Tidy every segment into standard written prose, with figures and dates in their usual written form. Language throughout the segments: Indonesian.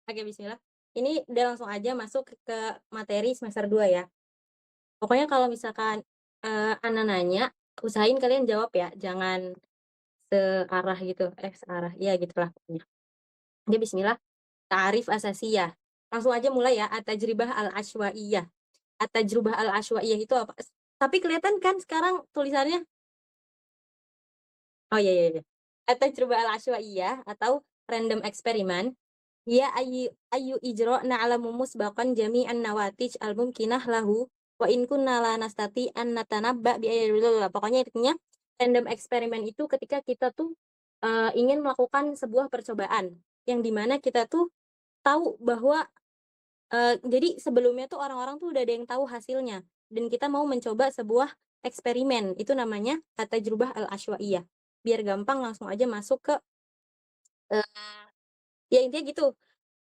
Oke, bismillah. Ini udah langsung aja masuk ke materi semester 2 ya. Pokoknya kalau misalkan, Ana nanya, usahain kalian jawab ya, jangan searah gitu, searah, iya gitulah pokoknya. Oke, bismillah. Ta'rif asasiyah. Langsung aja mulai ya, at-tajribah al-asywaiyah. At-tajribah al-asywaiyah itu apa? Tapi kelihatan kan sekarang tulisannya? Oh, iya iya iya. At-tajribah al-asywaiyah atau random experiment, ya ayu ijra'na 'ala musbaqan jami'an nawatij al-mumkinah lahu wa in kunna la nastati an natanabba bi pokoknya intinya random eksperimen itu ketika kita tuh, ingin melakukan sebuah percobaan, yang di mana kita tuh tahu bahwa, jadi sebelumnya tuh orang-orang tuh udah ada yang tahu hasilnya, dan kita mau mencoba sebuah eksperimen, itu namanya at-tajribah al-asywaiyah. Biar gampang langsung aja masuk ke, eee, ya intinya gitu.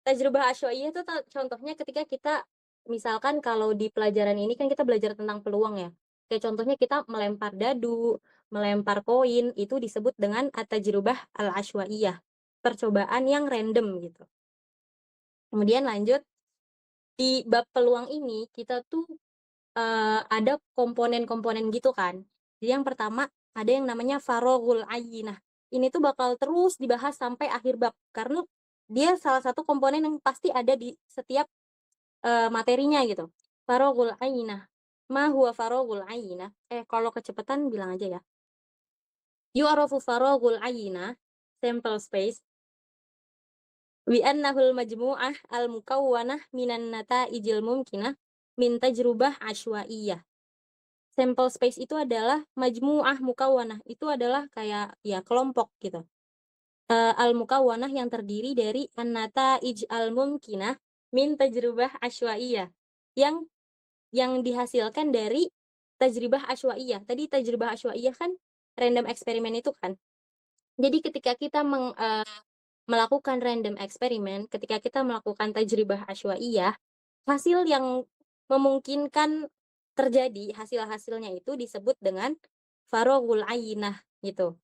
Tajribah asywaiyah itu contohnya ketika kita misalkan kalau di pelajaran ini kan kita belajar tentang peluang ya. Kayak contohnya kita melempar dadu, melempar koin, itu disebut dengan at-tajribah al-asywaiyah, percobaan yang random gitu. Kemudian lanjut, di bab peluang ini kita tuh, ada komponen-komponen gitu kan. Jadi yang pertama ada yang namanya faroghul ayyinah. Ini tuh bakal terus dibahas sampai akhir bab, karena dia salah satu komponen yang pasti ada di setiap materinya gitu. Faraghul ainah. Ma huwa faraghul ainah? Kalau kecepatan bilang aja ya. Yu'rafu faraghul ainah, sample space, bi annahul majmu'ah al-mukawwanah minan nata'ijil mumkinah min tajrubah asywaiyah. Sample space itu adalah majmu'ah mukawwanah, itu adalah kayak ya kelompok gitu. Al-mukawwanah yang terdiri dari an-nata'ij al-mumkinah min tajrubah asywaiyah. Yang dihasilkan dari tajribah asywaiyah. Tadi tajribah asywaiyah kan random eksperimen itu kan. Jadi ketika kita melakukan random eksperimen, ketika kita melakukan tajribah asywaiyah, hasil yang memungkinkan terjadi, hasil-hasilnya itu disebut dengan faraghul ayinah gitu.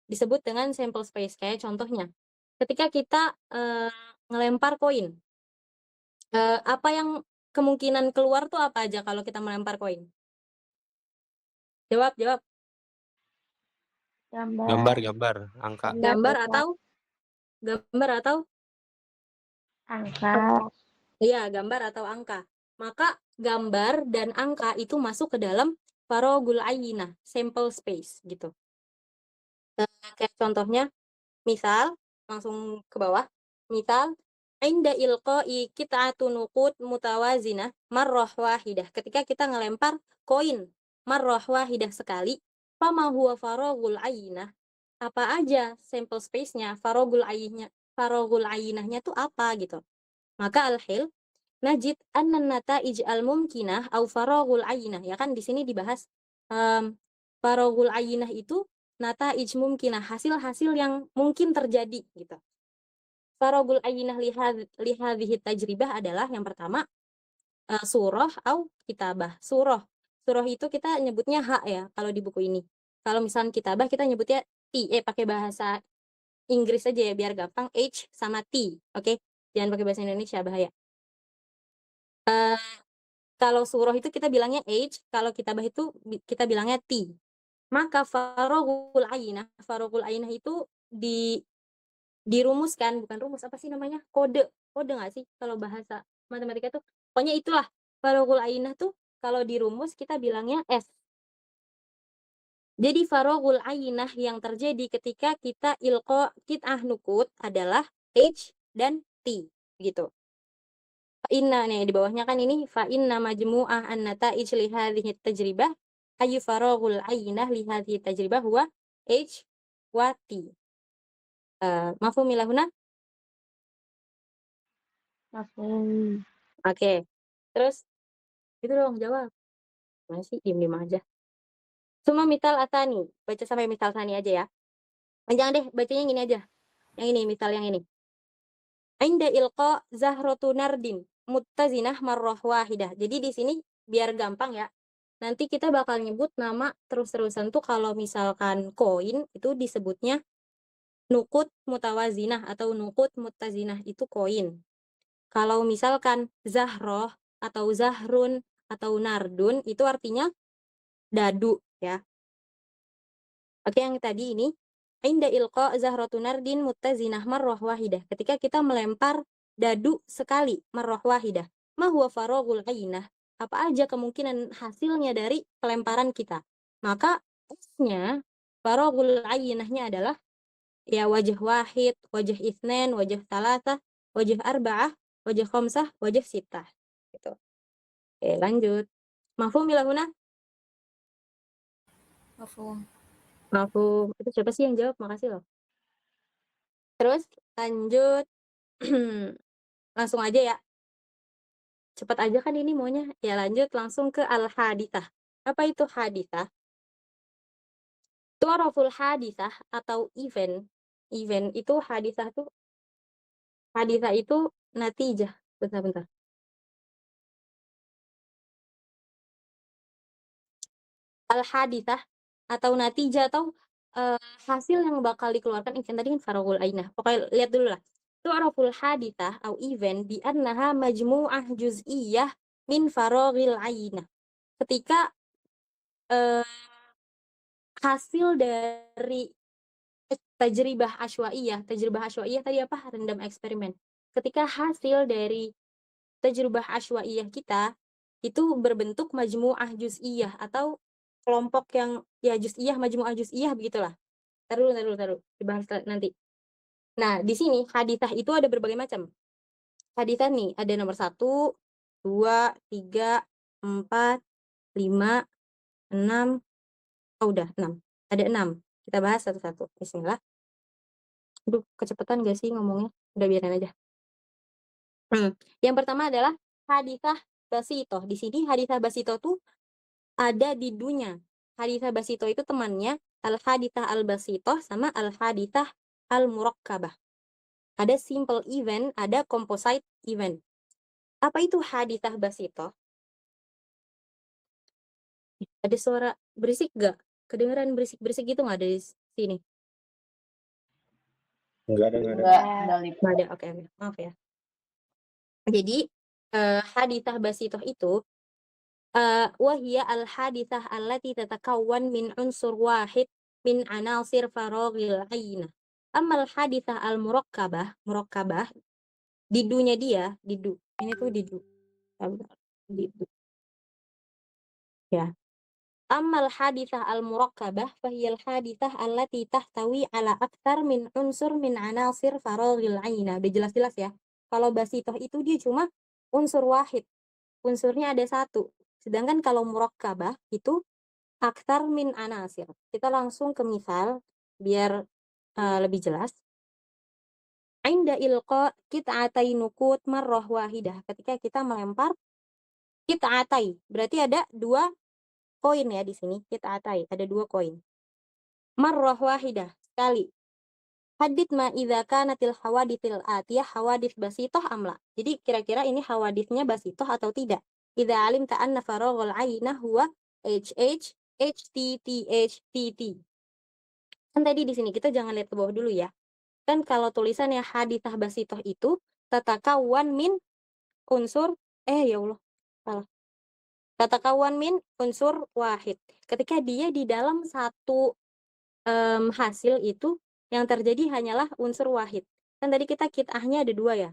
Disebut dengan sample space. Kayak contohnya, ketika kita, ngelempar koin, apa yang kemungkinan keluar tuh apa aja kalau kita melempar koin? Jawab jawab. Gambar, Gambar, gambar, angka. Gambar atau gambar atau angka. iya, gambar atau angka. Maka gambar dan angka itu masuk ke dalam faraghul ayinah, sample space gitu. Kayak contohnya, misal langsung ke bawah, misal inda ilqa'i qit'atun nuqud mutawazinah marrah wahidah. Ketika kita ngelempar koin marrah wahidah sekali, fama huwa faraghul ayinah? Apa aja sample space-nya, faraghul ayinahnya tuh apa gitu. Maka al-hil najid anna nata'ij al-mumkinah au faraghul ayinah. Ya kan di sini dibahas, faraghul ayinah itu nata'ij mumkinah, hasil-hasil yang mungkin terjadi gitu. Faraghul ayinah li hadhihi tajribah adalah yang pertama, surah au kitabah. Surah itu kita nyebutnya H ya kalau di buku ini. Kalau misalnya kitabah kita nyebutnya T, pakai bahasa Inggris aja ya biar gampang, H sama T, oke? Jangan pakai bahasa Indonesia, bahaya. Kalau surah itu kita bilangnya H, kalau kitabah itu kita bilangnya T. Maka faraghul ainah itu dirumuskan, bukan rumus, apa sih namanya? Kode. Kode nggak sih kalau bahasa matematika tuh? Pokoknya itulah, faraghul ainah tuh kalau dirumus kita bilangnya S. Jadi faraghul ainah yang terjadi ketika kita qit'ah nukut adalah H dan T, gitu. Inna nih di bawahnya kan ini fa inna majmu'ah an-nata'ij li hadhihi tajribah ayu faraghul ainah li hadhihi tajribah huwa H wa T. Mafhum ila huna? Mafhum. Oke. Terus itu dong jawab. Mana sih diem-diem aja. Suma mital atani. Baca sampai misal tani aja ya. Jangan deh, bacanya yang ini aja. Yang ini, misal yang ini. Inda ilqa zahratu nardin muttazinah marrah wahidah. Jadi di sini biar gampang ya. Nanti kita bakal nyebut nama terus-terusan tuh kalau misalkan koin itu disebutnya Nukut mutawazinah atau nukut mutazinah itu koin. Kalau misalkan zahroh atau zahrun atau nardun itu artinya dadu ya. Oke, yang tadi ini inda ilqa zahratu nardin muttazinah marrah wahidah. Ketika kita melempar dadu sekali marrah wahidah. Ma huwa faraghul ainah. Apa aja kemungkinan hasilnya dari pelemparan kita? Maka asnya faraghul ainahnya adalah ya wajah wahid, wajah itsnain, wajah talatah, wajah arba'ah, wajah khamsah, wajah sittah. Gitu. Oke, lanjut. Mafhum ila huna? Mafhum. Mafhum. Itu siapa sih yang jawab? Makasih loh. Terus lanjut. Langsung aja ya. Cepat aja kan ini maunya. Ya lanjut langsung ke al-hadithah. Apa itu hadithah? Tu'raful hadithah atau event. Event itu hadithah itu natijah. Bentar-bentar. Al-hadithah atau natijah atau hasil yang bakal dikeluarkan kan tadi kan faragul ainah. Pokoknya lihat dulu lah. Tu'raful hadithah atau event bi annaha majmu'ah juz'iyah min faragil ainah. Ketika hasil dari tajribah asywaiyah tadi apa? Random eksperimen. Ketika hasil dari tajribah asywaiyah kita itu berbentuk majmu'ah juz'iyah atau kelompok yang ya juz'iyah, majmu'ah juz'iyah begitulah. Taruh dulu, dibahas nanti. Nah, di sini hadithah itu ada berbagai macam. Hadithah nih, ada nomor 1, 2, 3, 4, 5, 6. Oh, udah 6. Ada 6. Kita bahas satu-satu. Bismillah. Aduh, kecepatan gak sih ngomongnya? Udah biarin aja. Yang pertama adalah hadithah basitoh. Di sini hadithah basitoh tuh ada di dunya. Hadithah basitoh itu temannya al-hadithah al-basitoh sama al-hadithah al-murakkabah. Ada simple event, ada composite event. Apa itu hadithah basitoh? Ada suara berisik gak? Kedengeran berisik-berisik gitu gak ada di sini? Enggak ada. Enggak lip. Nggak ada, oke. Maaf ya. Jadi, hadithah basitoh itu wahia al-hadithah allati tatakawwan min unsur wahid min anasir faraghil ainah. Amal hadithah al-murakkabah, didunya dia, ini tuh didu. Ya. Amal hadithah al-murakkabah fahiyal hadithah allati tahtawi ala aktar min unsur min anasir faraghil ainah. Udah jelas-jelas ya. Kalau basitoh itu dia cuma unsur wahid. Unsurnya ada satu. Sedangkan kalau murakkabah itu aktar min anasir. Kita langsung ke misal biar lebih jelas. Inda ilqa kit'atai nukut marrah wahidah. Ketika kita melempar kit'atai, berarti ada 2 koin ya di sini. Kit'atai, ada 2 koin. Marrah wahidah, sekali. Hadith ma idza kanatil hawadithil atiyah hawadith basitoh amla. Jadi kira-kira ini hawadithnya basitoh atau tidak? Idza alimta anna faraghul ainah huwa HH HTTHTT. Kan tadi di sini kita jangan lihat ke bawah dulu ya. Kan kalau tulisannya hadithah basitoh itu tatakawan min unsur ya Allah, salah. Tatakawan min unsur wahid. Ketika dia di dalam satu hasil itu yang terjadi hanyalah unsur wahid. Kan tadi kita kitahnya ada 2 ya.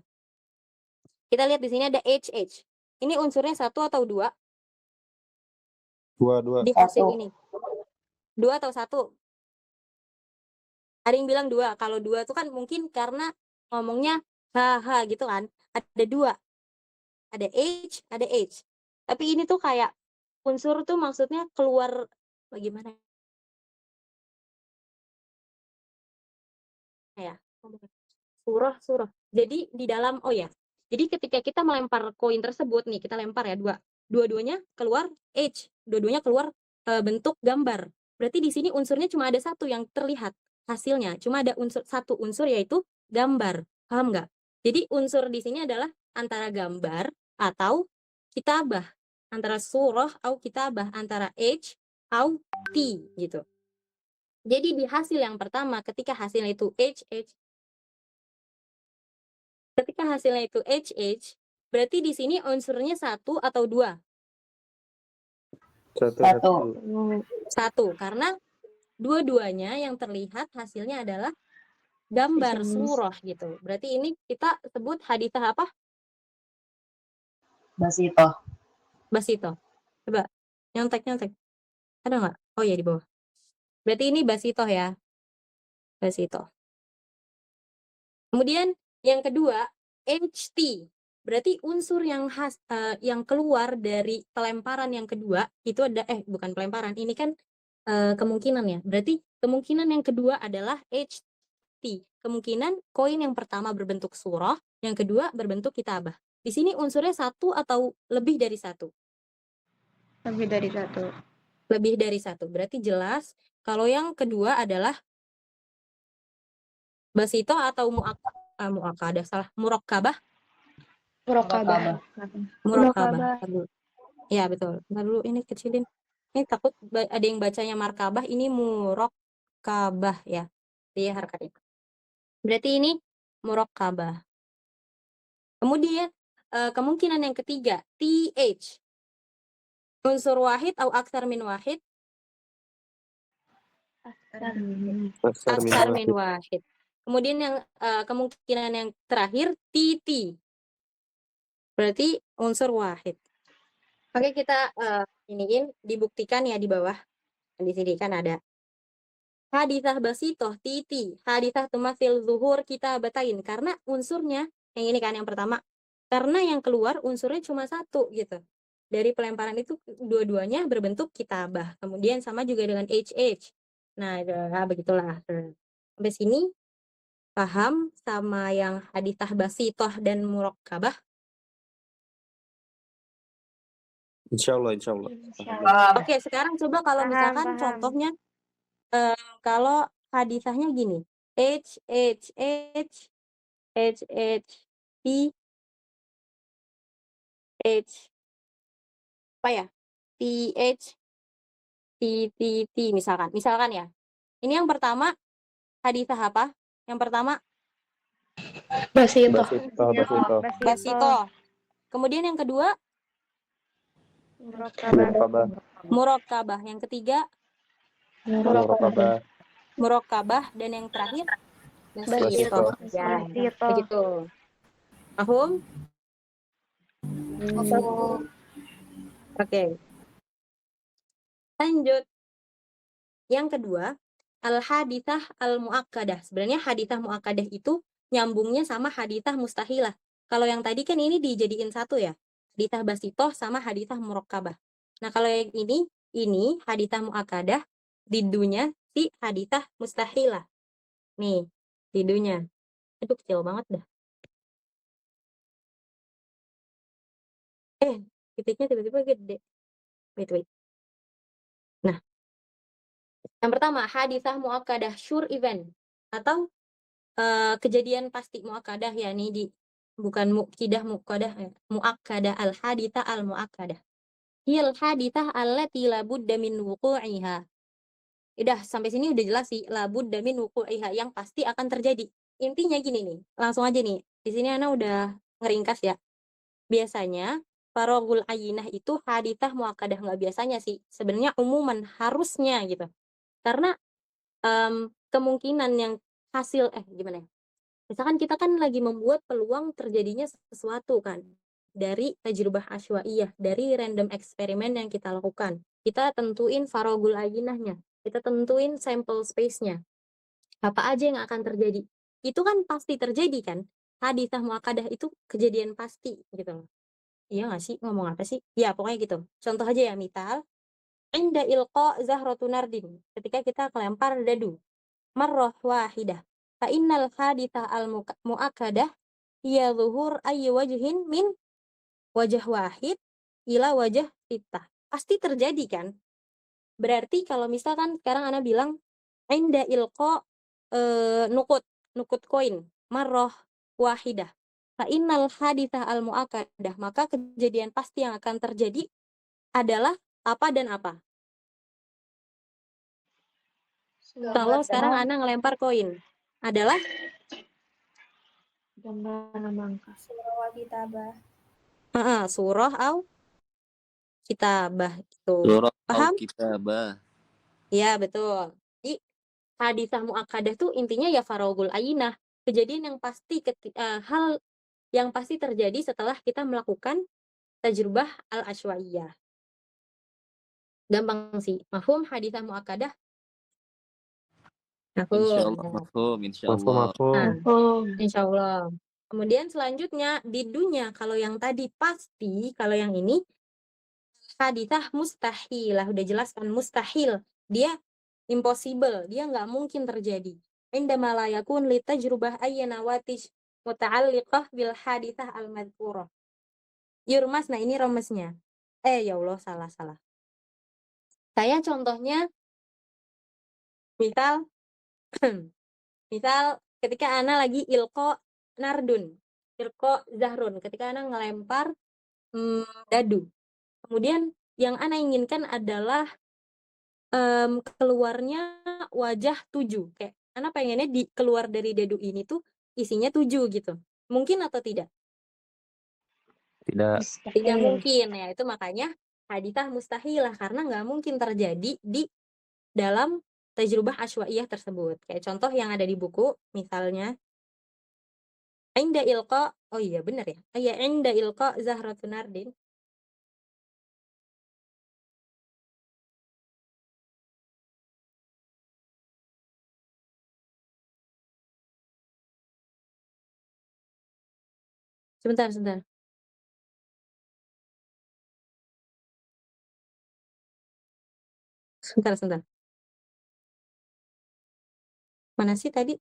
Kita lihat di sini ada HH. Ini unsurnya 1 atau 2? 2. Di hasil ini. 2 atau 1? Ada yang bilang 2. Kalau 2 itu kan mungkin karena ngomongnya haha gitu kan. Ada 2. Ada H, ada H. Tapi ini tuh kayak unsur tuh maksudnya keluar bagaimana ya? Surah. Jadi di dalam Jadi ketika kita melempar koin tersebut nih, kita lempar ya 2. Dua-duanya keluar H, dua-duanya keluar bentuk gambar. Berarti di sini unsurnya cuma ada 1 yang terlihat hasilnya. Cuma ada satu unsur yaitu gambar. Paham nggak? Jadi unsur di sini adalah antara gambar atau kitabah. Antara surah atau kitabah, antara H atau T gitu. Jadi di hasil yang pertama ketika hasilnya itu HH, berarti di sini unsurnya 1 atau 2? Satu. Satu, karena dua-duanya yang terlihat hasilnya adalah gambar surah gitu. Berarti ini kita sebut haditsah apa? Basito. Coba nyontek. Ada nggak? Oh ya, di bawah. Berarti ini basito ya. Basito. Kemudian yang kedua, HT. Berarti unsur yang yang keluar dari pelemparan yang kedua itu ada bukan pelemparan. Ini kan kemungkinan ya. Berarti kemungkinan yang kedua adalah HT. Kemungkinan koin yang pertama berbentuk surah, yang kedua berbentuk kitabah. Di sini unsurnya 1 atau lebih dari 1? Lebih dari 1. Lebih dari 1. Berarti jelas kalau yang kedua adalah basito atau muakkadah, salah, murakkabah. Murokabah. Ya, betul. Ntar dulu ini kecilin. Ini takut ada yang bacanya markabah, ini murakkabah ya. Dia harokatnya. Berarti ini murakkabah. Kemudian kemungkinan yang ketiga, TH. Unsur wahid atau aksar min wahid? Aksar min wahid. Kemudian yang kemungkinan yang terakhir, TT. Berarti unsur wahid. Oke, kita iniin dibuktikan ya di bawah. Di sini kan ada haditsah basitoh titi, haditsah tumasil zuhur kita batain, karena unsurnya yang ini kan yang pertama, karena yang keluar unsurnya cuma 1 gitu. Dari pelemparan itu dua-duanya berbentuk kitabah. Kemudian sama juga dengan HH. Nah, begitulah. Sampai sini paham sama yang haditsah basitoh dan murakkabah? Insyaallah. Oke, sekarang coba kalau misalkan contohnya kalau haditsahnya gini, H T H apa ya? TH T misalkan ya. Ini yang pertama haditsah apa? Yang pertama Basito. basito. Kemudian yang kedua murakkabah. Yang ketiga murakkabah dan yang terakhir basito. Ya, begitu. Paham? Oke. Lanjut. Yang kedua, al-haditsah al-muakkadah. Sebenarnya haditsah muakkadah itu nyambungnya sama haditsah mustahilah. Kalau yang tadi kan ini dijadiin satu ya. Haditsah basitoh sama haditsah murakkabah. Nah, kalau yang ini haditsah muakkadah, didunya si haditsah mustahilah. Nih, didunya. Itu kecil banget dah. Titiknya tiba-tiba gede. Wait. Nah, yang pertama, haditsah muakkadah sure event atau kejadian pasti muakkadah, yakni bukan mukidah muakkadah ya. Muakkadah al-haditsah al-muakkadah. Hil haditsah allati la budda min wuqu'iha. Udah sampai sini udah jelas sih, la budda min wuqu'iha, yang pasti akan terjadi. Intinya gini nih, langsung aja nih. Di sini Ana udah ngeringkas ya. Biasanya farogul ayinah itu haditsah muakkadah, nggak biasanya sih. Sebenarnya umuman harusnya gitu. Karena kemungkinan yang hasil gimana ya? Misalkan kita kan lagi membuat peluang terjadinya sesuatu kan dari tajrubah asywaiyah, dari random eksperimen yang kita lakukan. Kita tentuin farogul ayinahnya, kita tentuin sample space-nya. Apa aja yang akan terjadi? Itu kan pasti terjadi kan? Haditsah muakkadah itu kejadian pasti gitu loh. Iya nggak sih? Ngomong apa sih? Ya pokoknya gitu. Contoh aja ya, misal inda ilqa zahratun nardin, ketika kita kelempar dadu marrah wahidah, fa innal haditsah al muakkadah hiya zuhur ayyi wajhin min wajah wahid ila wajah sittah. Pasti terjadi kan? Berarti kalau misalkan sekarang Ana bilang inda ilqa nukut koin marrah wahidah, fa innal haditsah al muakkadah, maka kejadian pasti yang akan terjadi adalah apa dan apa? Kalau sekarang Ana ngelempar koin adalah Gambar nama angka. Surah wa kitabah. surah au kitabah itu. Surah Paham? Al-Kitabah. Ya, betul. Jadi haditsah muakkadah tuh intinya ya faraugul ainah, kejadian yang pasti hal yang pasti terjadi setelah kita melakukan tajrubah al-asywaiyah. Gampang sih. Mafhum haditsah muakkadah? Insyaallah Mafhum. mafhum, Mafhum, insyaallah. mafhum. Nah, Oh, insyaallah. Kemudian selanjutnya didunya, kalau yang tadi pasti, kalau yang ini haditsah mustahilah, udah jelas kan mustahil. Dia impossible, dia nggak mungkin terjadi. Indama la yakun li tajrubah ayyana watij muta'alliqah bil haditsah al-madhkurah. Yurmas, nah ini romesnya. Ya Allah, salah. Saya contohnya, misal misal ketika Ana lagi ilko nardun, ilko zahrun, ketika Ana ngelempar dadu. Kemudian yang Ana inginkan adalah keluarnya wajah 7. Kayak Ana pengennya keluar dari dadu ini tuh isinya 7 gitu. Mungkin atau tidak? Tidak. Tidak mungkin ya. Itu makanya haditsah mustahilah, karena nggak mungkin terjadi di dalam tajrubah asywaiyah tersebut. Kayak contoh yang ada di buku, misalnya inda ilqa, oh iya benar ya. Oh iya, inda ilqa zahratun nardin. Sebentar. Sebentar. Mana sih tadi?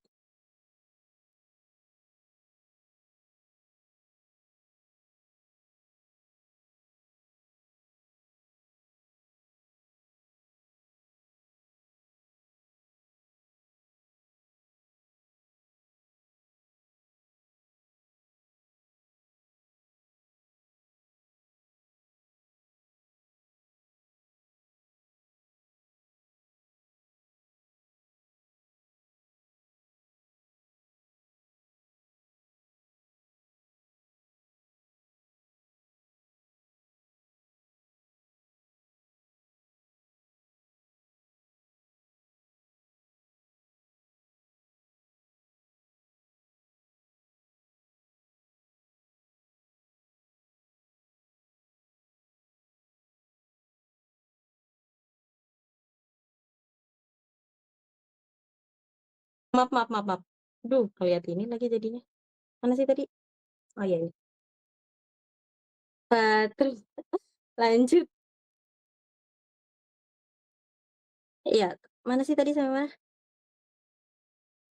Maaf. Duh, lihat ini lagi jadinya. Mana sih tadi? Oh iya. Terus lanjut. Iya, mana sih tadi sampai mana?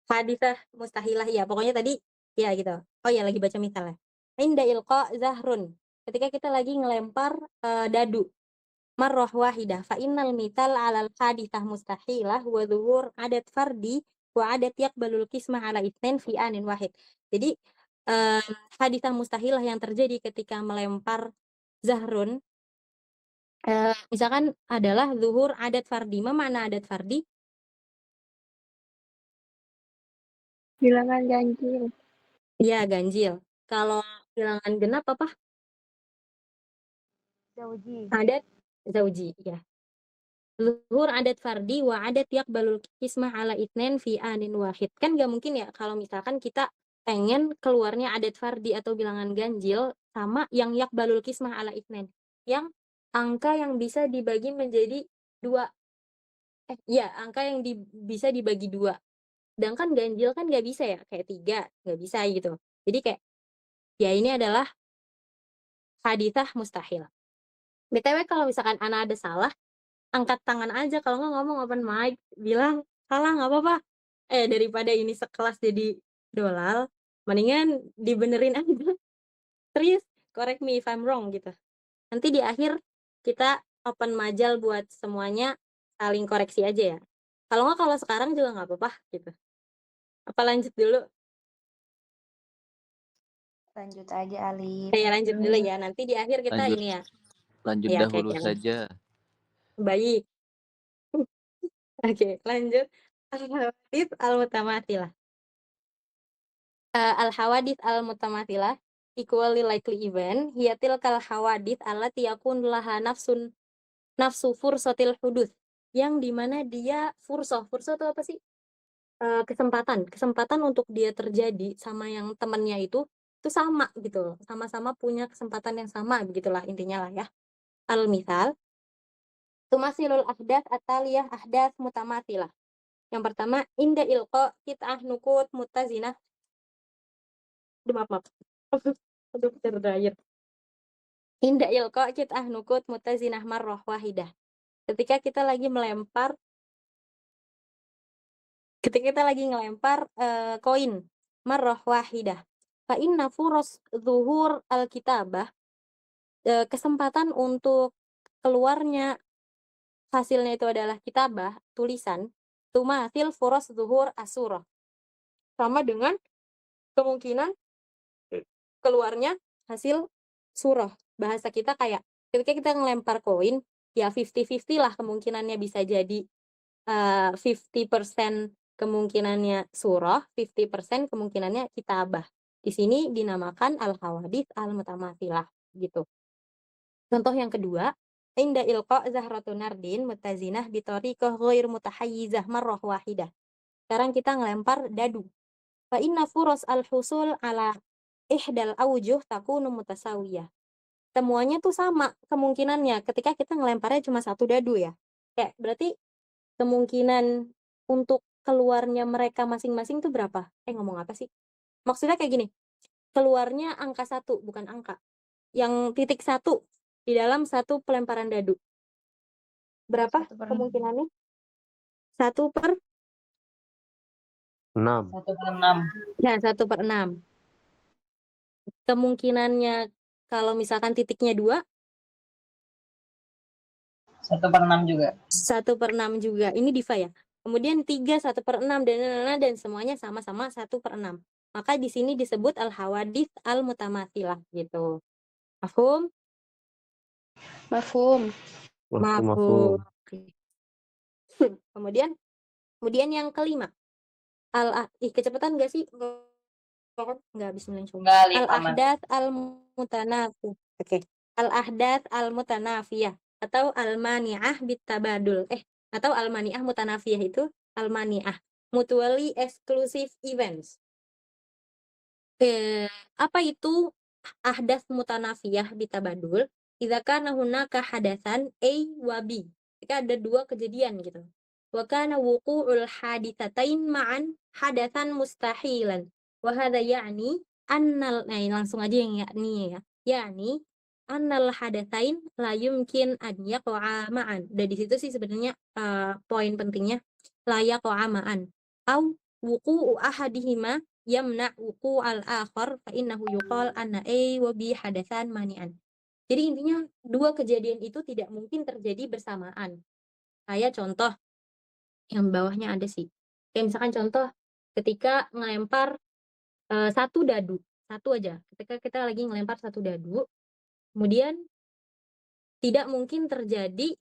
Haditsah mustahilah, ya pokoknya tadi ya gitu. Oh ya, lagi baca misalnya. Inda ilqa zahrun. Ketika kita lagi ngelempar dadu. Marrah wahidah fa innal mital 'alal haditsah mustahilah wa dhuhur adat fardi wa adat yaqbalul qismah 'ala itsnain fi anin wahid. Jadi haditsah mustahilah yang terjadi ketika melempar zahrun misalkan adalah zuhur adat fardi. Ma makna adat fardi? bilangan ganjil. Iya, ganjil. Kalau bilangan genap apa? Zauji. Adat zauji, ya. Zuhur adat fardi wa adat yaqbalul qismah ala itsnain fi anin wahid. Kan nggak mungkin ya kalau misalkan kita pengen keluarnya adat fardi atau bilangan ganjil sama yang yaqbalul qismah ala itsnain. Yang angka yang bisa dibagi menjadi 2. Angka yang bisa dibagi 2. Sedangkan ganjil kan nggak bisa ya, kayak 3, nggak bisa gitu. Jadi kayak, ya ini adalah haditsah mustahil. BTW kalau misalkan Ana ada salah, angkat tangan aja, kalau nggak ngomong open mic, bilang, salah nggak apa-apa. Daripada ini sekelas jadi dolal, mendingan dibenerin aja. Serius, correct me if I'm wrong gitu. Nanti di akhir kita open majal buat semuanya saling koreksi aja ya. Kalau nggak, kalau sekarang juga nggak apa-apa gitu. Apa lanjut dulu? Lanjut aja, Alif. Saya lanjut dulu ya. Nanti di akhir kita Lanjut. ini ya. Lanjut Ya, dahulu oke. saja. Baik. Oke, lanjut. Al-hawadits al-mutamathilah. Al-hawadits al-mutamathilah equally likely event hiya tilkal hawadits allati yakun laha nafsu fursatil huduts, yang dimana dia fursoh itu apa sih? Kesempatan untuk dia terjadi sama yang temannya itu sama gitu loh, sama-sama punya kesempatan yang sama, begitulah intinya lah ya. Al-mithal tumasilul ahdath ataliyah ahdath mutamathilah. Yang pertama, inda ilqa kit'ah nukut mutazinah. Maaf. Aduh, berdayat. Inda ilqa kit'ah nukut mutazinah marrah wahidah. Ketika kita lagi ngelempar koin marrah wahidah. Fa inna furas zuhur al-kitabah, kesempatan untuk keluarnya hasilnya itu adalah kitabah, tulisan, tumathil furas zuhur asurah. Sama dengan kemungkinan keluarnya hasil surah. Bahasa kita kayak ketika kita ngelempar koin, ya 50-50 lah kemungkinannya, bisa jadi 50% kemungkinannya surah, 50% kemungkinannya kitabah. Di sini dinamakan al-hawadits al-mutamathilah gitu. Contoh yang kedua, inda ilqa zahratun nardin mutazinah bi tariqah ghair mutahayyizah marrah wahidah. Sekarang kita ngelempar dadu. Fa inna furas al-husul ala ihdal awjuh takunu mutasawiyah. Semuanya tuh sama kemungkinannya ketika kita ngelemparnya cuma satu dadu ya. Kayak berarti kemungkinan untuk keluarnya mereka masing-masing tuh berapa? Ngomong apa sih? Maksudnya kayak gini, keluarnya angka 1, bukan angka. Yang titik 1 di dalam satu pelemparan dadu. Berapa 1/6. kemungkinannya? 1/6. 6. 1/6. Ya, 1/6. Kemungkinannya kalau misalkan titiknya 2, 1/6 juga. 1/6 juga. Ini Diva ya. Kemudian 3, 1/6 dan semuanya sama-sama 1/6. Maka di sini disebut al-hawadits al-mutamathilah gitu. Mafhum? Mafhum. Mafhum. Oke. Kemudian yang kelima. Kecepatan enggak sih? Enggak, bismillah. Enggak, aman. Al-ahdath al-mutanafiyah. Oke. Al-ahdath al-mutanafiyah atau al-mani'ah bitabadul. Atau al-mani'ah mutanafiyah itu al-mani'ah, mutually exclusive events. Apa itu ahdath mutanafiyah bitabadul? Idza kana hunaka hadatsan A wa B. Jika ada dua kejadian gitu. Wa kana wuqu'ul haditsatain ma'an hadatsan mustahilan. Wa hadza ya'ni annal, langsung aja yang yakni ya. Yani annal hadatsain la yumkin an yaqa'a ma'an. Dan di situ sih sebenarnya poin pentingnya la yaqa'a ma'an. Au wuqu'u ahadihima yamna wuku al-akhar fa innahu yuqal anna A wa B hadatsan mani'an. Jadi intinya dua kejadian itu tidak mungkin terjadi bersamaan. Kayak contoh yang bawahnya ada sih. Kayak misalkan contoh ketika ngelempar satu dadu, satu aja. Ketika kita lagi ngelempar satu dadu, kemudian tidak mungkin terjadi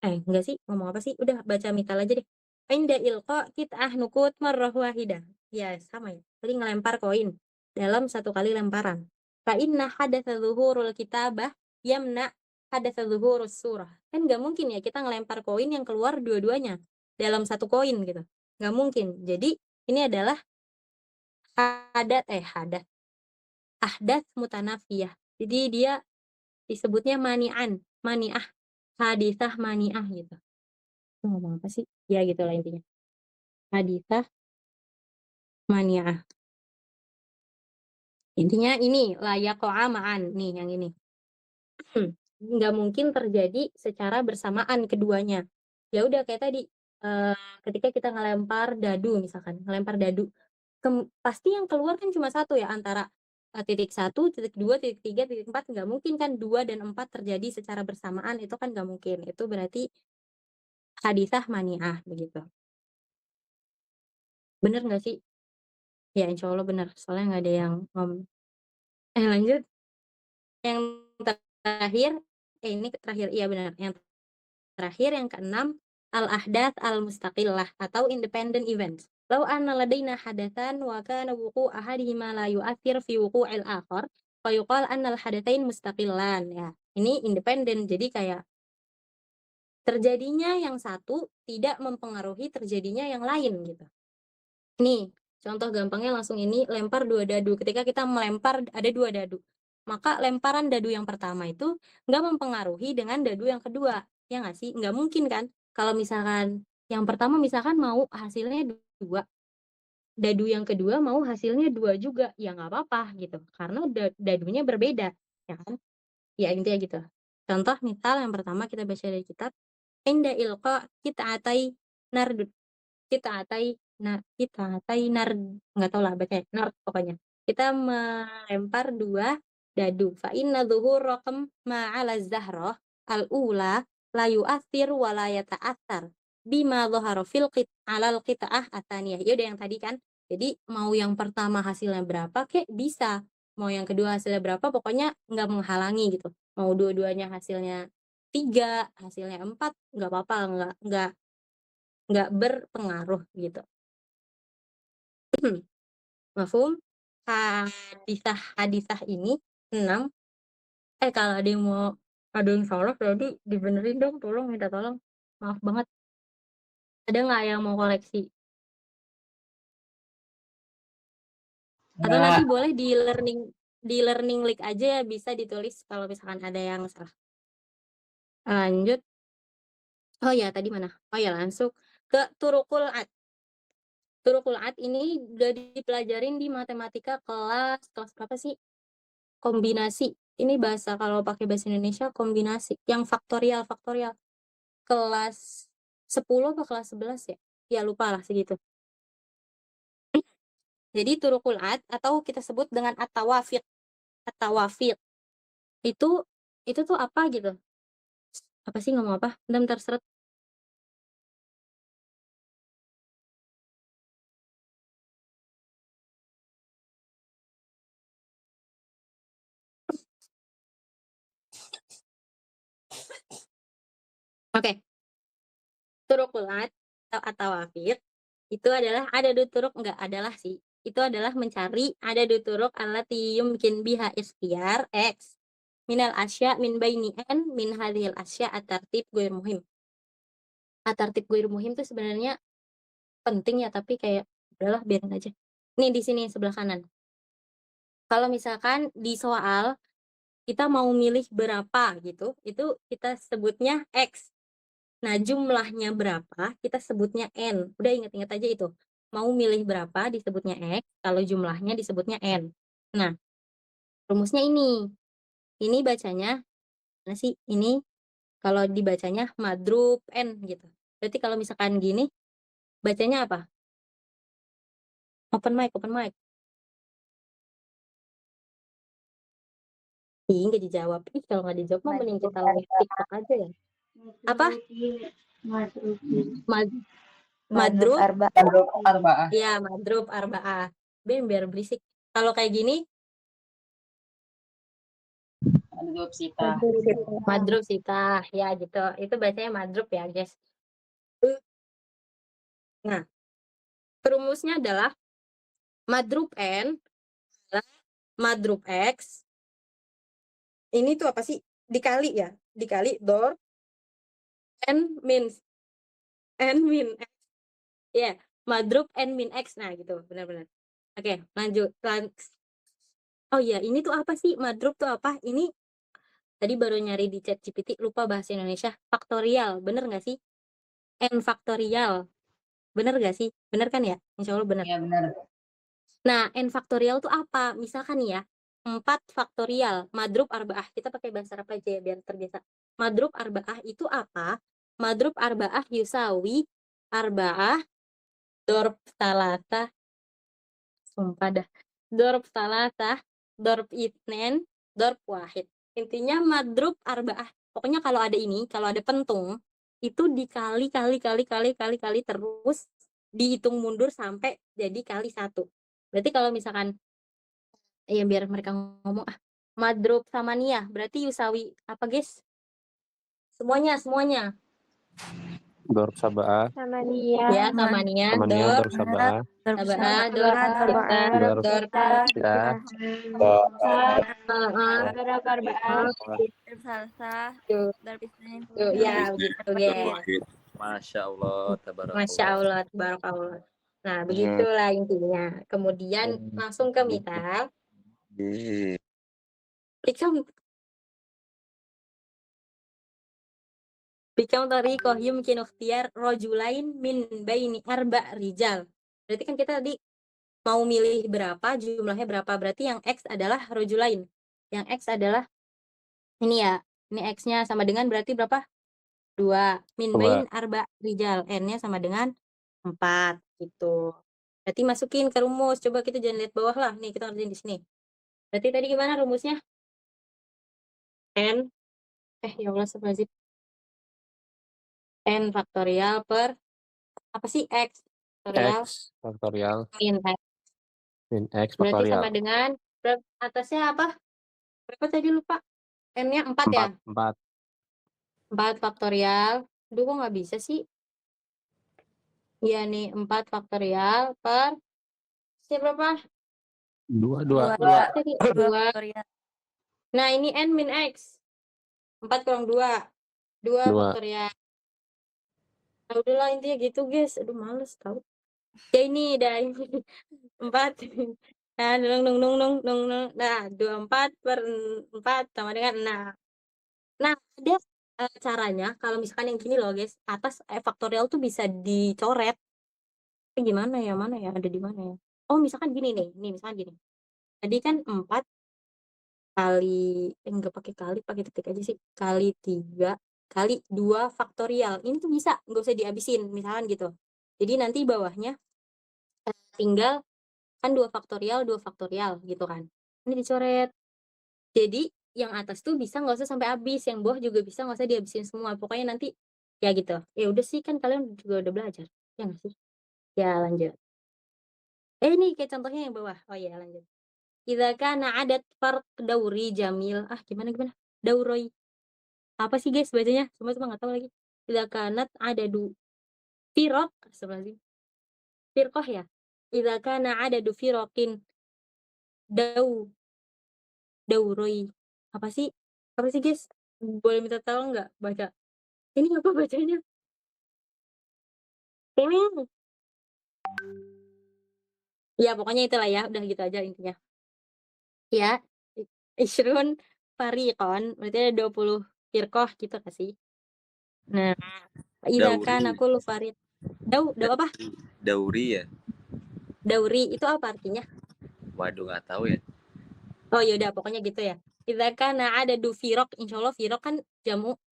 enggak sih, ngomong apa sih? Udah baca mital aja deh. Inda ilqa kit'ah nukut marrah wahidah. Ya, sama ya. Tadi ngelempar koin dalam satu kali lemparan. Fa inna hadatsa zuhurul kitabah yamna hadatsa zuhurus surah. Kan nggak mungkin ya kita ngelempar koin yang keluar dua-duanya dalam satu koin gitu. Nggak mungkin. Jadi ini adalah ahdath mutanafiyah. Jadi dia disebutnya mani'ah, hadithah mani'ah gitu. Ngomong apa sih? Ya gitulah intinya. Hadithah mani'ah. Intinya ini layak ma'an nih yang ini. Nggak mungkin terjadi secara bersamaan keduanya. Ya udah kayak tadi ketika kita ngelempar dadu misalkan, pasti yang keluar kan cuma satu ya, antara titik 1, titik 2, titik 3, titik 4. Nggak mungkin kan 2 dan 4 terjadi secara bersamaan, itu kan nggak mungkin. Itu berarti hadithah mani'ah begitu. Bener nggak sih? Ya insya Allah bener, soalnya nggak ada yang ngomong. Lanjut. Yang terakhir, ini terakhir, iya benar. Yang terakhir yang keenam, al-ahdath al-mustaqillah atau independent events. Law anna ladaina hadathan wa kana wuqu' ahadihima la yu'athir fi wuqu'il akhar, fa yuqal anna al-hadathain mustaqillan ya. Ini independen. Jadi kayak terjadinya yang satu tidak mempengaruhi terjadinya yang lain gitu. Nih, contoh gampangnya langsung ini lempar 2 dadu. Ketika kita melempar ada 2 dadu. Maka lemparan dadu yang pertama itu nggak mempengaruhi dengan dadu yang kedua. Ya nggak sih? Nggak mungkin kan? Kalau misalkan yang pertama misalkan mau hasilnya 2, dadu yang kedua mau hasilnya 2 juga, ya nggak apa-apa gitu. Karena dadunya berbeda, ya kan? Ya intinya gitu. Contoh misal yang pertama kita baca dari kitab, inda ilqa qit'atai nard qit'atai nard, nggak tahu lah bacanya, nard pokoknya. Kita melempar 2 dadu. Fa inna dhuhur raqam ma 'ala zahrah al-ula la yu'athir wa la yata'athar bima dhahara fil 'alal qit'ah atsaniyah. Ya udah yang tadi kan. Jadi mau yang pertama hasilnya berapa kek bisa, mau yang kedua hasilnya berapa pokoknya nggak menghalangi gitu. Mau dua-duanya hasilnya 3, hasilnya 4, nggak apa-apa, nggak berpengaruh gitu. Mafhum? Hadisah ini 6. Kalau ada yang salah tadi dibenerin dong, tolong, minta tolong. Maaf banget. Ada nggak yang mau koreksi? Atau nanti Nah, boleh di learning link aja ya, bisa ditulis kalau misalkan ada yang salah. Lanjut. Oh ya, tadi mana? Oh ya, langsung ke turukul ad. Turukul ad ini udah dipelajarin di matematika kelas berapa sih? Kombinasi. Ini bahasa kalau pakai bahasa Indonesia kombinasi. Yang faktorial. Kelas 10 apa kelas 11 ya? Ya lupa lah segitu. Jadi turukul ad atau kita sebut dengan at-tawafiq. At-tawafiq. Itu tuh apa gitu? Apa sih ngomong apa? Bentar seret. Oke. Turukul ad atau at-tawafiq itu adalah enggak adalah sih. Itu adalah mencari adadu turuk allati yumkin biha ikhtiyar X minal asya min baini n min hadhil asya at-tartib ghair muhim. At-tartib ghair muhim tuh sebenarnya penting ya, tapi kayak udahlah biarin aja. Nih di sini sebelah kanan. Kalau misalkan di soal kita mau milih berapa gitu, itu kita sebutnya X. Nah, jumlahnya berapa kita sebutnya N. Udah inget-inget aja itu. Mau milih berapa disebutnya X, kalau jumlahnya disebutnya N. Nah, rumusnya ini. Ini bacanya, mana sih? Ini kalau dibacanya madrub N gitu. Berarti kalau misalkan gini, bacanya apa? Open mic. Ih, nggak dijawab. Ih, kalau nggak dijawab mah mending kita live TikTok aja ya. Apa? Madrub Madrub? arba'ah. Ya, madrub arba'ah. Biar berisik. Kalau kayak gini, madrub sita. madrub sitah. Ya gitu. Itu bacanya madrub ya, guys. Nah, rumusnya adalah madrub N adalah madrub X. Ini tuh apa sih? Dikali ya. Dikali dor N min X. Ya, madrub N min X. Nah, gitu. Benar-benar. Oke, lanjut. Oh iya, ini tuh apa sih? Madrub tuh apa? Ini tadi baru nyari di ChatGPT, lupa bahasa Indonesia. Faktorial, bener nggak sih? N faktorial, bener nggak sih? Bener kan ya? Insya Allah bener. Ya benar. Nah, N faktorial tuh apa? Misalkan nih ya, 4 faktorial, madrub arba'ah. Kita pakai bahasa Arab aja ya, biar terbiasa. Madrub arba'ah itu apa? Madrub arba'ah yusawi arba'ah dorb talata. Sumpah dah. Dorb talata, dorb itnen, dorb wahid. Intinya madrub arba'ah. Pokoknya kalau ada ini, kalau ada pentung, itu dikali terus dihitung mundur sampai jadi kali 1. Berarti kalau misalkan ya biar mereka ngomong madrub samaniyah berarti yusawi apa guys? Semuanya. Dor sab'ah. Samania. Ya, tamania, Tamania dor, dor sab'ah. sabaa, dor, sita, Dor dor, sita. Darab arba'ah. tuh, tuh, ya, begitu, guys. Masya Allah, Masya tabarakallah. Allah, tabarakallah. Nah, begitulah intinya. Kemudian langsung ke misal. Bikam tariqah yumkinu ikhtiyar rajulain min baini arba' rijal. Berarti kan kita tadi mau milih berapa, jumlahnya berapa. Berarti yang X adalah rajulain. Yang X adalah ini ya. Ini X-nya sama dengan berarti berapa? 2. Min bain arba' rijal. N-nya sama dengan 4 gitu. Berarti masukin ke rumus. Coba kita jangan lihat bawah lah. Nih, kita ngerjain di sini. Berarti tadi gimana rumusnya? N ya Allah, astagfirullahaladzim. N faktorial per apa sih X faktorial X faktorial min X. min X Berarti faktorial. sama dengan atasnya apa? Berapa tadi lupa? N-nya 4 ya? 4. 4 faktorial. Aduh, kok nggak bisa sih? Iya nih, 4 faktorial per berapa? 2. Tadi 2. Nah, ini N min X. 4 kurang 2. 2 faktorial. Nah, udahlah intinya gitu, guys. Aduh, males tau. Ya ini, dah ini. 4. Nah, Nah, 24 per 4 sama dengan 6. Nah, ada caranya kalau misalkan yang gini loh, guys. Atas faktorial tuh bisa dicoret. Tapi gimana ya? Mana ya? Ada di mana ya? Oh, misalkan gini nih. Nih, misalkan gini. Tadi kan 4 kali enggak pakai kali, pakai titik aja sih. Kali 3 kali 2 faktorial. Ini tuh bisa, enggak usah dihabisin, misalkan gitu. Jadi nanti bawahnya tinggal kan 2 faktorial gitu kan. Ini dicoret. Jadi yang atas tuh bisa nggak usah sampai habis, yang bawah juga bisa nggak usah dihabisin semua. Pokoknya nanti ya gitu. Ya udah sih, kan kalian juga udah belajar. Ya nggak sih? Ya lanjut. Ini kayak contohnya yang bawah. Oh ya, lanjut. Idza kana adat farq dauri jamil. Gimana? Dauroi. Apa sih, guys, bacanya? Cuma nggak tahu lagi. Idza kanat adadu firaq, astagfirullahaladzim. Firqah ya. Idza kana adadu firaqin dauroi. Apa sih? Apa sih, guys? Boleh minta tolong nggak baca? Ini apa bacanya? Ini. Ya, pokoknya itulah ya. Udah gitu aja intinya. Ya, isrun fariqon, berarti ada 20 firqah gitu gak sih? Nah, idza Dauri. kana kullu fariq. Dau apa? Dauri ya? Dauri itu apa artinya? Waduh, nggak tahu ya. Oh, yaudah pokoknya gitu ya. Idza kana adadu firaq, insyaallah firaq kan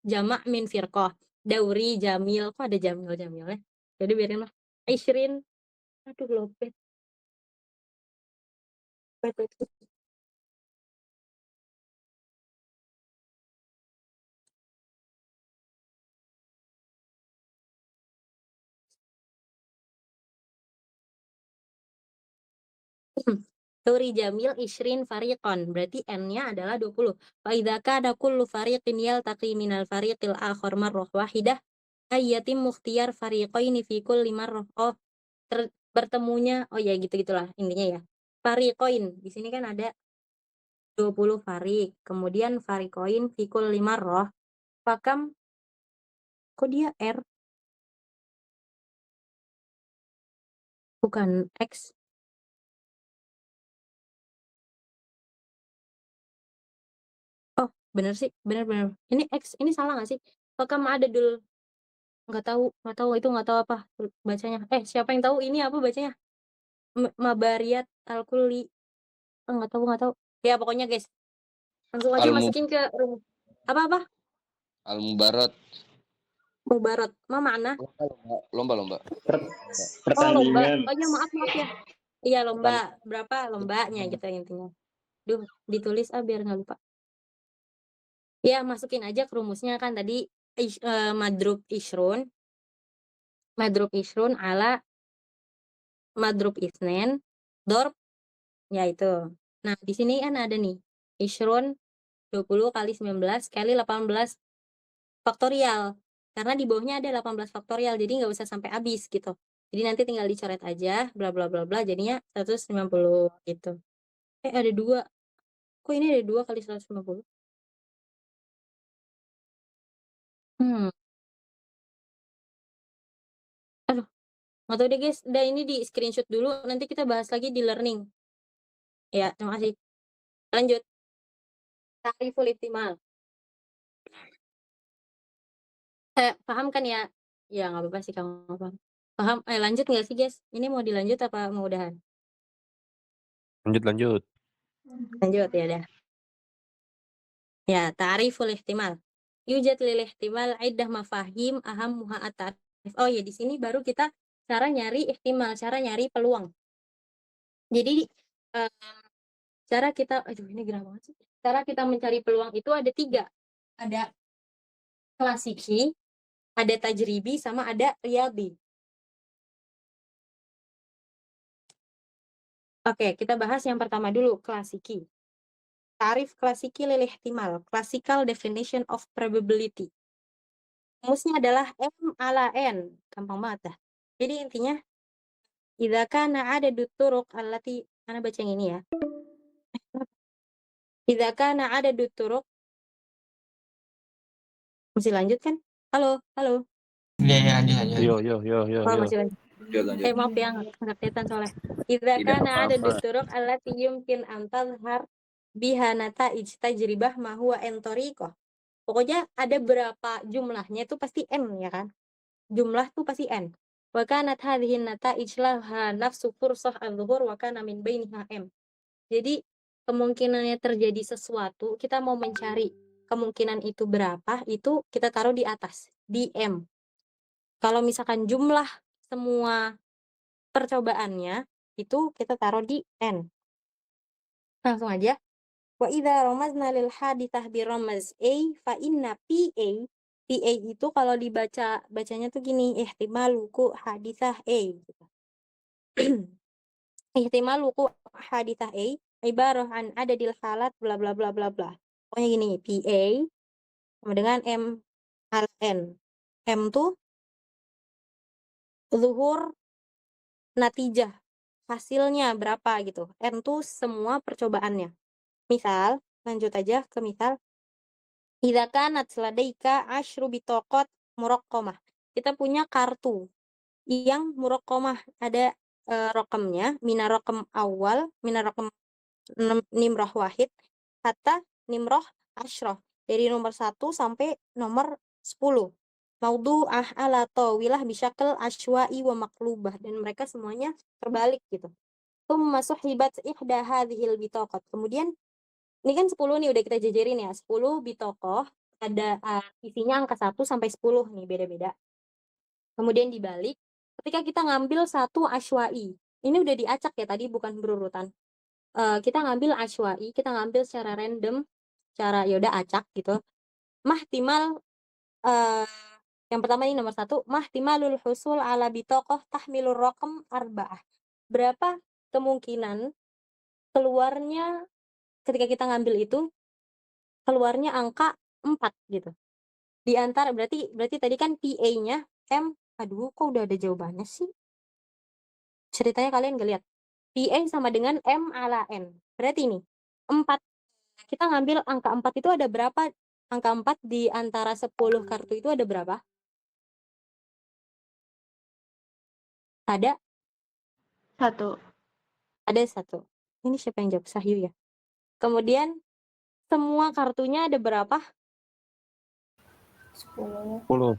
jamak min firqah. Dauri, jamil, kok ada jamilnya? Jadi biarin lah. Isrin. Aduh, lopet. Dauri jamil isrin fariqon, berarti N-nya adalah 20. Fa idza kana kullu fariqin yaltaqi minal fariqil akhar marrah wahidah ayyatim mukhtiyar fariqaini fi kulli marrah. Oh, bertemunya, oh ya gitu-gitulah intinya ya. Fariqain, di sini kan ada 20 fariq, kemudian fariqain fi kulli marrah. Fakam, kok dia R bukan X? Oh, bener sih, bener. Ini X, ini salah nggak sih? Fakam ada dulu. Nggak tahu itu, nggak tahu apa bacanya. Siapa yang tahu ini apa bacanya? Mabariyat Al-Kulli. Nggak tahu. Ya pokoknya, guys, langsung aja masukin ke rumus. Apa? Al-Mubarat. Mubarat. Mana? Lomba. Oh, lomba. Pertandingan. Oh ya, maaf ya. Iya, lomba. Berapa lombanya gitu intinya. Duh, ditulis biar nggak lupa. Ya, masukin aja ke rumusnya kan tadi madrub isrun ala madrub isnen dorb, ya itu. Nah, di sini kan ada nih isrun 20 kali 19 kali 18 faktorial. karena di bawahnya ada 18 faktorial, jadi nggak usah sampai habis gitu. Jadi nanti tinggal dicoret aja, bla bla bla bla, jadinya 150 gitu. Ada 2. Kok ini ada 2 kali 150? Aduh, nggak tahu deh guys. Udah ini di screenshot dulu, nanti kita bahas lagi di learning. Ya, terima kasih. Lanjut. Ta'riful ihtimal. Paham kan ya? Ya nggak apa-apa sih kamu paham. Paham? Lanjut nggak sih guys? Ini mau dilanjut apa mau udahan? Lanjut. Lanjut ya dah. Ya, ta'riful ihtimal. Yujad lil ihtimal iddah mafahim ahammuha at-ta'rif. Oh ya, di sini baru kita cara nyari ihtimal, cara nyari peluang. Jadi cara kita, aduh ini gerah banget sih. Cara kita mencari peluang itu ada 3. Ada klasiki, ada tajribi, sama ada riyadi. Oke, kita bahas yang pertama dulu, klasiki. Tarif klasiki lil ihtimal, classical definition of probability. Rumusnya adalah M ala N. Gampang banget dah. Jadi intinya, idza kana adadut turuq allati, ana baca yang ini ya. Idza kana adadut turuq, masih lanjut kan? Halo. Iya, lanjut. Yo. Oh, masih lanjut. Lanjut. Maaf ya, nggak kelihatan soalnya. Idza Tidak kana apa-apa. adadut turuq allati yumkin an tadhhar biha nata'ij tajribah ma huwa n tariqah. Pokoknya ada berapa jumlahnya itu pasti n ya kan? Jumlah tuh pasti n. Wa kanat hadhihi nata'ij laha nafsu fursah adzuhur wa kana min bainiha m. Jadi kemungkinannya terjadi sesuatu, kita mau mencari kemungkinan itu berapa, itu kita taruh di atas, di m. Kalau misalkan jumlah semua percobaannya itu kita taruh di n. Langsung aja. Wa idza ramazna lil haditsah bi ramaz a fa inna PA itu kalau bacanya tuh gini, ihtimal wuku haditsah a gitu. Ihtimal wuku haditsah a ibarah an adadil halat bla bla bla bla bla. Pokoknya gini, PA sama dengan M al N. M tuh zuhur natijah, hasilnya berapa gitu. N tuh semua percobaannya. Misal, lanjut aja ke misal. Idza kanat ladaika asyru bitaqat muraqqamah. Kita punya kartu yang muraqqamah, ada rakamnya, mina rakam awal, mina rakam nimrah wahid, hatta nimrah asyrah. Dari nomor 1 sampai nomor 10. Maudu'ah ala tawilah bisyakal asywa'i wa maqlubah. Dan mereka semuanya terbalik gitu. Tsumma suhibat ihda hadhil bitaqat. Kemudian ini kan 10 nih udah kita jajarin ya. 10 bitokoh, ada isinya angka 1 sampai 10 nih, beda-beda. Kemudian dibalik, ketika kita ngambil satu asywa'i. Ini udah diacak ya tadi, bukan berurutan. Kita ngambil asywa'i, kita ngambil secara random, secara yaudah acak gitu. Mahtimal, yang pertama ini nomor 1, mahtimalul husul ala bitokoh tahmilur raqam arba'ah. Berapa kemungkinan keluarnya ketika kita ngambil itu keluarnya angka 4 gitu. Di antara berarti tadi kan PA-nya M. Aduh, kok udah ada jawabannya sih? Ceritanya kalian gak lihat. PA sama dengan M ala N. Berarti ini 4. Kita ngambil angka 4 itu ada berapa? Angka 4 di antara 10 kartu itu ada berapa? Ada 1. Ada 1. Ini siapa yang jawab? Sahyu ya. Kemudian semua kartunya ada berapa? 10. 10.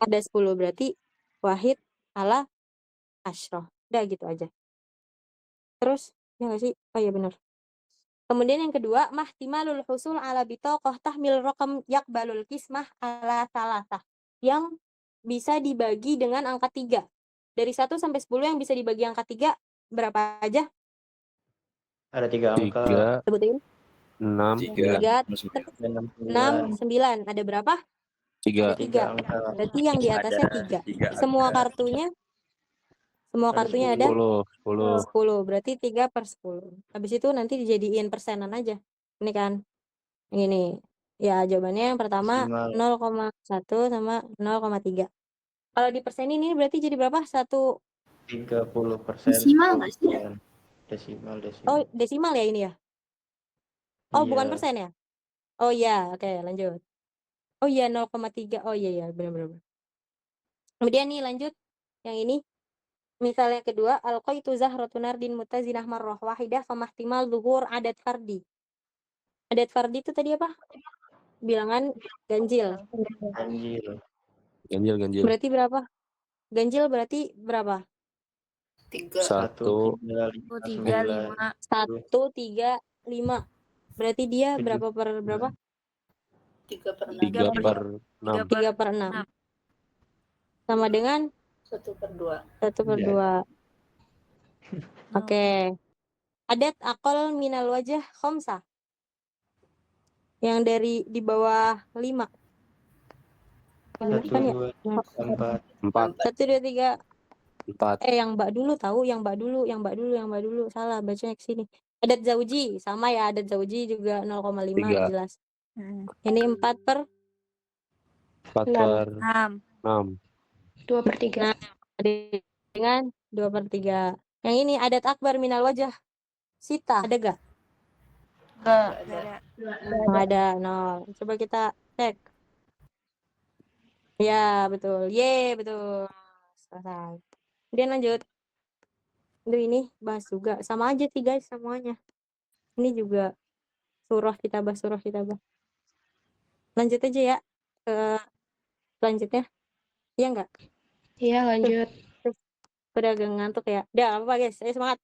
Ada 10, berarti wahid ala asyrah. Udah gitu aja. Terus, ya nggak sih? Oh iya benar. Kemudian yang kedua, mahtimalul husul ala bitaqah tahmil raqam yakbalul kismah ala salasah. Yang bisa dibagi dengan angka 3. Dari 1 sampai 10 yang bisa dibagi angka 3, berapa aja? Ada 3 angka. 3, Sebutin. 6, 3, 6, 9. Ada berapa? 3. Ada 3. Berarti yang di atasnya 3. Semua kartunya ada 10. Berarti 3/10. Habis itu nanti dijadiin persenan aja. Ini kan. Ini. Ya, jawabannya yang pertama Desimal 0,1 sama 0,3. Kalau di persen ini berarti jadi berapa? 1. 30%. Desimal nggak sih? Desimal. Oh, desimal ya ini ya? Oh, bukan Iya. persen ya? Oh iya, oke, lanjut. Oh iya, 0,3. Oh iya, benar-benar. Kemudian nih lanjut. Yang ini. Misalnya kedua, alqaitu zahratun nardin mutazinah marrah wahidah famahtimal zuhur adat fardi. Adat fardi itu tadi apa? Bilangan ganjil. Anjir. Ganjil. Berarti berapa? Ganjil berarti berapa? 3. 1, 3, 5. 1, 3, 5. Berarti dia berapa per berapa? 3/6. 3/6. 3/6. Sama dengan 1/2. 1/2. Oke. Adat akol minal wajah khomsah. Yang dari di bawah 5. 1, Kan ya? 2, 3, 4. 4. 1, 2, 3. 4. Yang mbak dulu tahu, yang mbak dulu. Salah bacanya ke sini. Adat zauji sama ya, adat zauji juga 0,5 3. jelas. Ini 4/6. 6. 2/3. Nah, dengan 2/3. Yang ini adat akbar minal wajah sita. Ada gak? Nggak. Nggak ada. No. Coba kita cek. Ya, betul. Betul. Selesai. Kemudian lanjut. Aduh, ini bahas juga. Sama aja sih guys semuanya. Ini juga surah kita bahas. Lanjut aja ya ke selanjutnya. Iya nggak? Iya, lanjut. Udah agak ngantuk ya. Udah apa guys? Ayo semangat.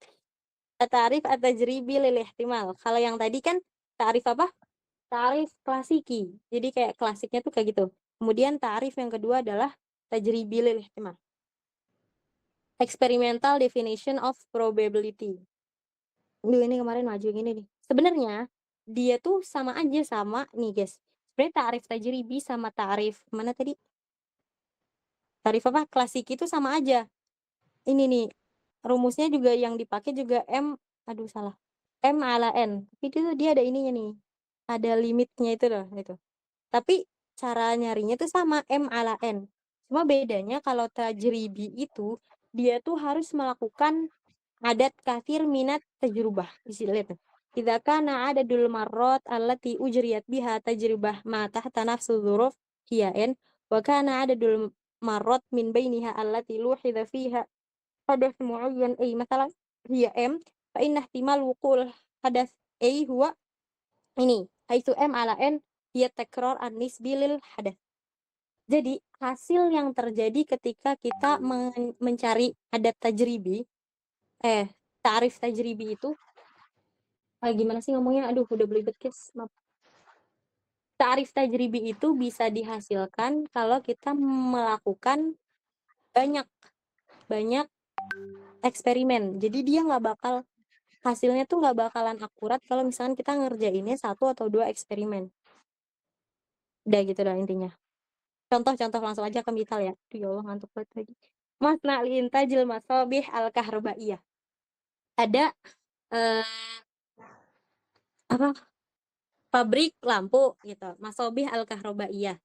Ta'rif at-tajribi lil ihtimal. Kalau yang tadi kan ta'rif apa? Ta'rif klasiki. Jadi kayak klasiknya tuh kayak gitu. Kemudian ta'rif yang kedua adalah tajribi lil ihtimal. Experimental definition of probability. Duh, ini kemarin maju gini nih. Sebenarnya dia tuh sama aja sama nih guys. Sebenarnya ta'rif tajribi sama ta'rif mana tadi? Ta'rif apa? Klasik itu sama aja. Ini nih. Rumusnya juga yang dipakai juga aduh salah. M ala N. Tapi itu dia ada ininya nih. Ada limitnya itu loh itu. Tapi cara nyarinya tuh sama M ala N. Cuma bedanya kalau tajribi itu dia tuh harus melakukan adat kathir minat tajrubah. Lihat. Idza kana adadul marrat allati ujriyat biha tajribah ma tahta nafsu dzuruf hiya N wa kana adadul marrat min bainiha allati luhidha fiha hadath muayyan ay masalan hiya M fa inna ihtimal wuqul hadath ay huwa ini haitsu M ala N hiya takrar an-nisbi lil hadath. Jadi hasil yang terjadi ketika kita mencari adat tajribi ta'rif tajribi itu gimana sih ngomongnya? Aduh, udah belibet guys. Maaf. Ta'rif tajribi itu bisa dihasilkan kalau kita melakukan banyak eksperimen. Jadi dia hasilnya tuh nggak bakalan akurat kalau misalkan kita ngerjainnya 1 atau 2 eksperimen. Udah gitu dah intinya. Contoh langsung aja ke misal ya. Duh, ya Allah ngantuk banget lagi. Masna li'intajil masabih al-kahrabaiyah. Ada pabrik lampu gitu, masabih al-kahrabaiyah.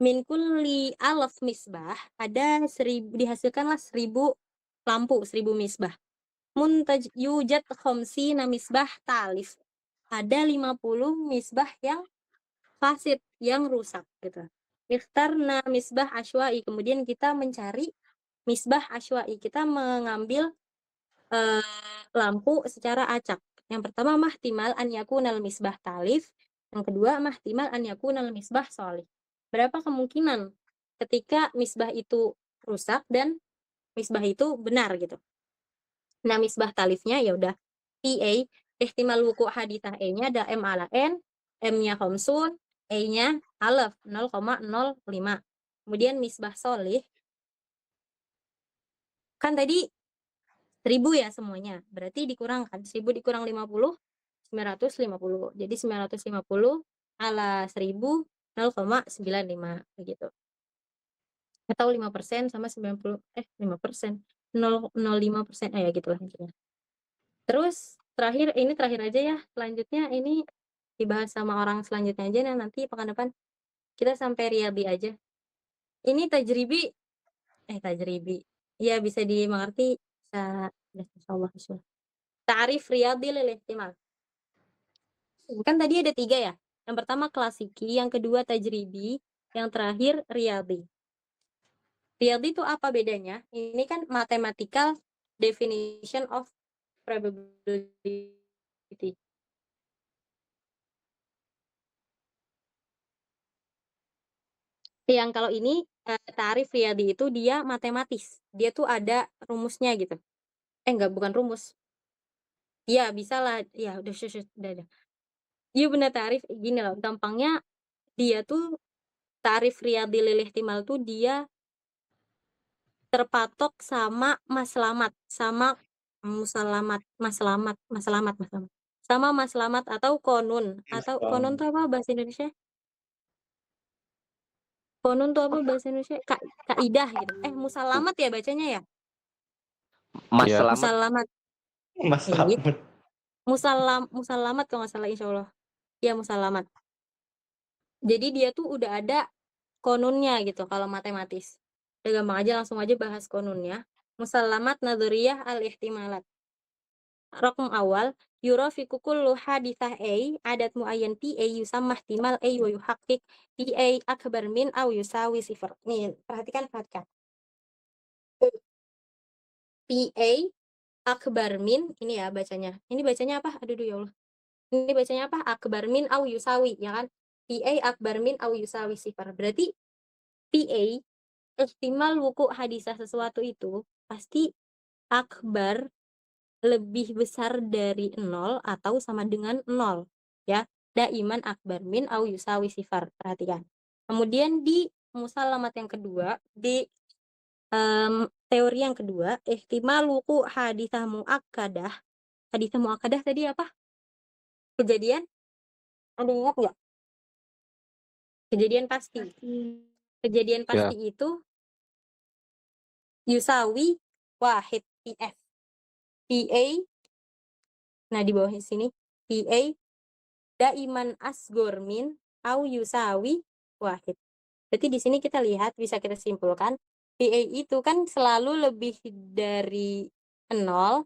Min kulli alaf misbah ada dihasilkanlah 1000 lampu, 1000 misbah. Muntaj yujad khamsina misbah talif. Ada 50 misbah yang fasid, yang rusak gitu. Ikhtarna misbah asywa'i, kemudian kita mencari misbah asywa'i. Kita mengambil lampu secara acak. Yang pertama mahtimal an yakunal misbah talif, yang kedua mahtimal an yakunal misbah sholih. Berapa kemungkinan ketika misbah itu rusak dan misbah itu benar gitu. Nah, misbah talifnya ya udah PA, ihtimal wuku hadithah E-nya ada M ala N, M-nya khamsun, E-nya alaf 0,05. Kemudian misbah sholih kan tadi 1000 ya semuanya. Berarti dikurangkan 1000 dikurang 50 950. Jadi 950 ala 1000 0,95 begitu. Atau 5% sama 90 5%. 0,05% ya gitulah intinya. Terus terakhir aja ya. Selanjutnya ini dibahas sama orang selanjutnya aja. Nah, nanti pekan depan kita sampai riyadi aja. Ini tajribi ya bisa dimengerti, bisa insyaallah bismillah. Ta'rif riyadi lil ihtimal. Kan tadi ada 3 ya. Yang pertama klasiki, yang kedua tajribi, yang terakhir riyadi. Riyadi itu apa bedanya? Ini kan mathematical definition of probability. Yang kalau ini ta'rif riyadi itu dia matematis. Dia tuh ada rumusnya gitu. Enggak, bukan rumus. Iya, bisa lah. Ya, udah. Iya benar ta'rif gini loh, gampangnya dia tuh ta'rif riyadi lil ihtimal tuh dia terpatok sama maslamat, sama maslamat. Sama maslamat atau konun. Atau konun tuh apa bahasa Indonesia? Konun tuh apa bahasa Indonesia? Kaidah gitu. Musalamat ya bacanya ya? Mas Iya. Selamat. Musalamat. Mas Selamat. Musalamat kalau nggak salah insyaallah. Ya musalamat. Jadi dia tuh udah ada konunnya gitu kalau matematis. Udah gampang aja, langsung aja bahas konunnya. Musalamat nadhuriyah al-ihtimalat. Rokm awal, yurafiku kullu hadithah A, adat muayyan PA yusammah ihtimal A wa yuhaqqiq PA akbar min aw yusawi sifar. Nih, perhatikan. PA akbar min, ini ya bacanya. Ini bacanya apa? Aduh ya Allah. Ini bacanya apa? Akbar min aw yusawi, ya kan? PA akbar min aw yusawi sifar. Berarti PA ihtimal wuku hadisah sesuatu itu pasti akbar lebih besar dari 0 atau sama dengan 0 ya. Daiman akbar min au yusawi sifar. Perhatikan. Kemudian di musalamat yang kedua, di teori yang kedua, ihtimal wuku hadisah muakkadah. Hadisah muakkadah tadi apa? Kejadian? Ada yang ingat nggak? Kejadian pasti. Kejadian pasti itu yusawi wahid PF. PA, nah di bawah sini, PA daiman asgor min au yusawi wahid. Berarti di sini kita lihat, bisa kita simpulkan, PA itu kan selalu lebih dari 0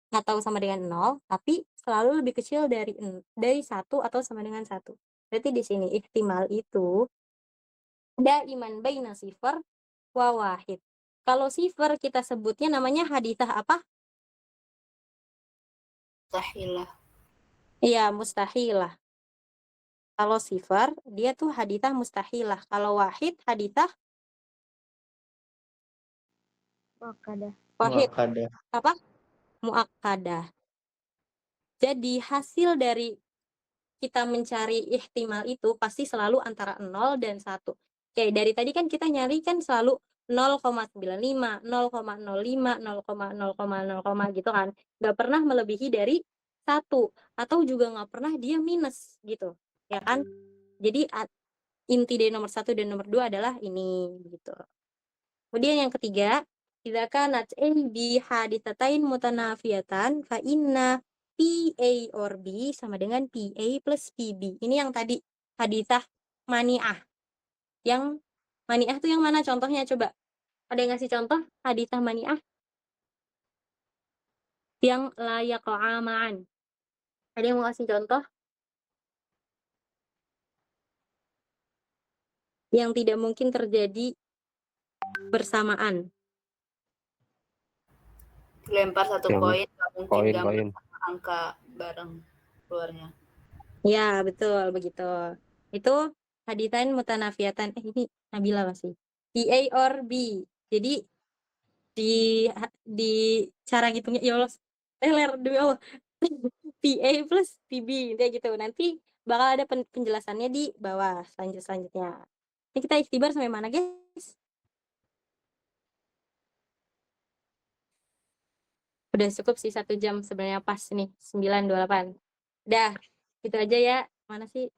atau sama dengan 0, tapi selalu lebih kecil dari 1 atau sama dengan 1. Berarti di sini ihtimal itu daiman baina sifar wa wahid. Kalau sifar kita sebutnya namanya hadithah apa? Mustahilah. Iya, mustahilah. Kalau sifar, dia tuh hadithah mustahilah. Kalau wahid, hadithah Muakkadah. wahid. Muakkadah. Apa? Muakkadah. Jadi hasil dari kita mencari ihtimal itu pasti selalu antara 0 dan 1. Oke, dari tadi kan kita nyari kan selalu 0,95, 0,05, 0,0,0, gitu kan. Nggak pernah melebihi dari 1. Atau juga nggak pernah dia minus gitu. Ya kan? Jadi inti dari nomor 1 dan nomor 2 adalah ini gitu. Kemudian yang ketiga, idza kanat A B haditsatain mutanafiyatan fa inna PA or B sama dengan PA plus PB. Ini yang tadi haditsah mani'ah. Yang mani'ah tuh yang mana contohnya coba? Ada yang ngasih contoh haditsah mani'ah? Yang la yaqa'a ma'an. Ada yang mau kasih contoh? Yang tidak mungkin terjadi bersamaan. Lempar satu Yang koin, nggak mungkin gambar Koin. sama angka bareng keluarnya. Ya, betul begitu. Itu haditsain mutanafiyatan. Ini Nabila masih. PA or B. Jadi di cara ngitungnya ya Allah. Demi Allah. PA plus PB kayak gitu. Nanti bakal ada penjelasannya di bawah selanjutnya. Ini kita ikhtibar sampai mana, guys? Udah cukup sih 1 jam sebenarnya, pas nih 9:28. Udah, itu aja ya. Mana sih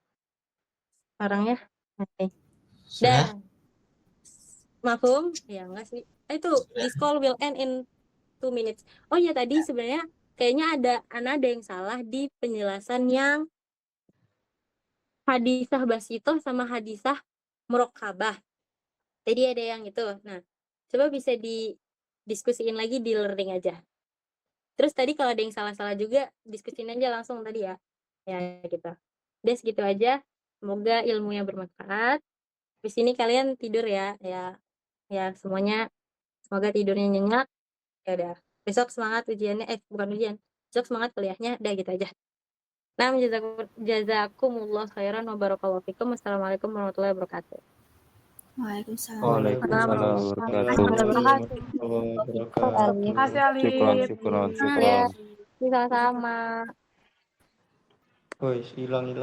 orangnya? Oke. Sudah? Dan mafhum? Ya enggak sih. Itu this call will end in 2 minutes. Oh ya, tadi sebenarnya kayaknya ada yang salah di penjelasan yang hadisah basitoh sama hadisah murakkabah. Jadi ada yang itu. Nah, coba bisa didiskusiin lagi di learning aja. Terus tadi kalau ada yang salah-salah juga diskusiin aja langsung tadi ya. Ya gitu. Udah segitu aja. Semoga ilmunya bermanfaat. Di sini kalian tidur ya. Ya semuanya semoga tidurnya nyenyak. Ya udah. Besok semangat ujiannya, bukan ujian. Besok semangat kuliahnya, udah gitu aja. Nah, jazakumullah khairan wa barakallahu fikum. Wassalamualaikum warahmatullahi wabarakatuh. Waalaikumsalam. Waalaikumsalam warahmatullahi wabarakatuh. Makasih Alif. Syukran. Ya, sama-sama. Woi, hilang.